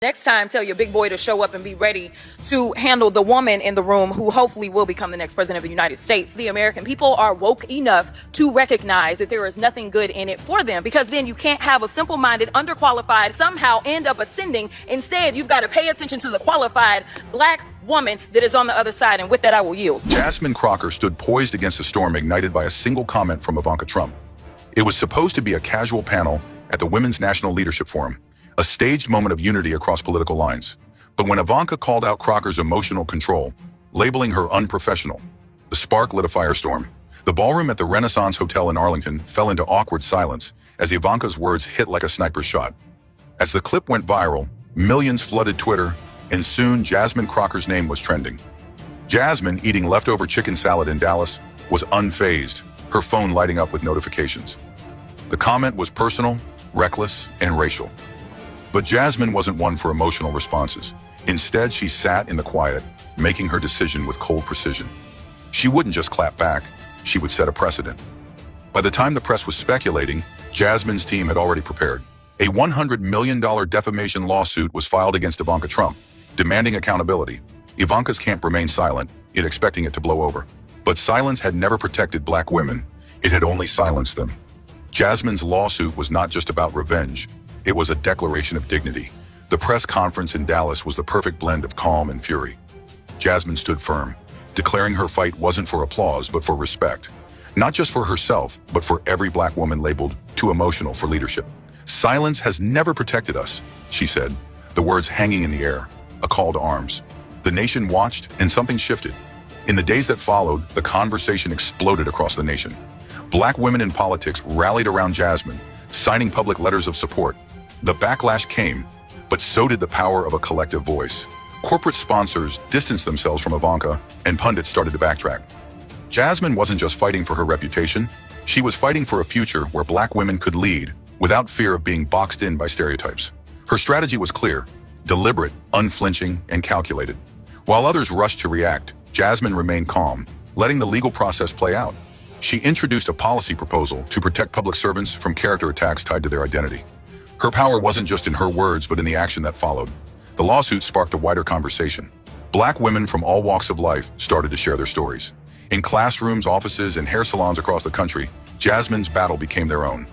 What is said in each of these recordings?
Next time, tell your big boy to show up and be ready to handle the woman in the room who hopefully will become the next president of the United States. The American people are woke enough to recognize that there is nothing good in it for them, because then you can't have a simple-minded, underqualified somehow end up ascending. Instead, you've got to pay attention to the qualified black woman that is on the other side. And with that, I will yield. Jasmine Crockett stood poised against a storm ignited by a single comment from Ivanka Trump. It was supposed to be a casual panel at the Women's National Leadership Forum, a staged moment of unity across political lines. But when Ivanka called out Crocker's emotional control, labeling her unprofessional, the spark lit a firestorm. The ballroom at the Renaissance Hotel in Arlington fell into awkward silence as Ivanka's words hit like a sniper shot. As the clip went viral, millions flooded Twitter, and soon Jasmine Crocker's name was trending. Jasmine, eating leftover chicken salad in Dallas, was unfazed, her phone lighting up with notifications. The comment was personal, reckless, and racial. But Jasmine wasn't one for emotional responses. Instead, she sat in the quiet, making her decision with cold precision. She wouldn't just clap back, she would set a precedent. By the time the press was speculating, Jasmine's team had already prepared. A $100 million defamation lawsuit was filed against Ivanka Trump, demanding accountability. Ivanka's camp remained silent, yet expecting it to blow over. But silence had never protected black women, it had only silenced them. Jasmine's lawsuit was not just about revenge. It was a declaration of dignity. The press conference in Dallas was the perfect blend of calm and fury. Jasmine stood firm, declaring her fight wasn't for applause, but for respect. Not just for herself, but for every black woman labeled too emotional for leadership. Silence has never protected us, she said, the words hanging in the air, a call to arms. The nation watched, and something shifted. In the days that followed, the conversation exploded across the nation. Black women in politics rallied around Jasmine, signing public letters of support. The backlash came, but so did the power of a collective voice. Corporate sponsors distanced themselves from Ivanka, and pundits started to backtrack. Jasmine wasn't just fighting for her reputation, she was fighting for a future where black women could lead without fear of being boxed in by stereotypes. Her strategy was clear, deliberate, unflinching, and calculated. While others rushed to react, Jasmine remained calm, letting the legal process play out. She introduced a policy proposal to protect public servants from character attacks tied to their identity. Her power wasn't just in her words, but in the action that followed. The lawsuit sparked a wider conversation. Black women from all walks of life started to share their stories. In classrooms, offices, and hair salons across the country, Jasmine's battle became their own.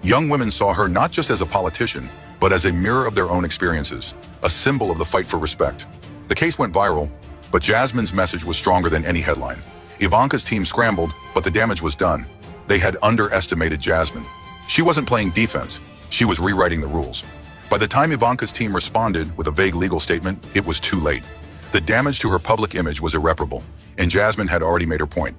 Young women saw her not just as a politician, but as a mirror of their own experiences, a symbol of the fight for respect. The case went viral, but Jasmine's message was stronger than any headline. Ivanka's team scrambled, but the damage was done. They had underestimated Jasmine. She wasn't playing defense. She was rewriting the rules. By the time Ivanka's team responded with a vague legal statement, it was too late. The damage to her public image was irreparable, and Jasmine had already made her point.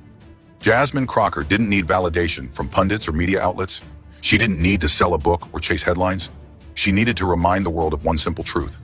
Jasmine Crockett didn't need validation from pundits or media outlets. She didn't need to sell a book or chase headlines. She needed to remind the world of one simple truth.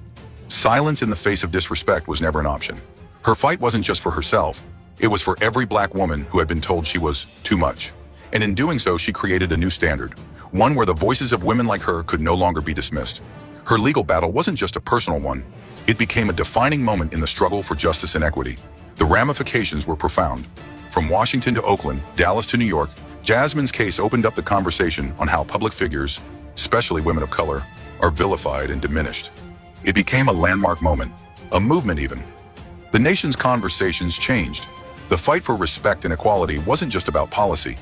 Silence in the face of disrespect was never an option. Her fight wasn't just for herself. It was for every black woman who had been told she was too much. And in doing so, she created a new standard. One where the voices of women like her could no longer be dismissed. Her legal battle wasn't just a personal one. It became a defining moment in the struggle for justice and equity. The ramifications were profound. From Washington to Oakland, Dallas to New York, Jasmine's case opened up the conversation on how public figures, especially women of color, are vilified and diminished. It became a landmark moment, a movement even. The nation's conversations changed. The fight for respect and equality wasn't just about policy.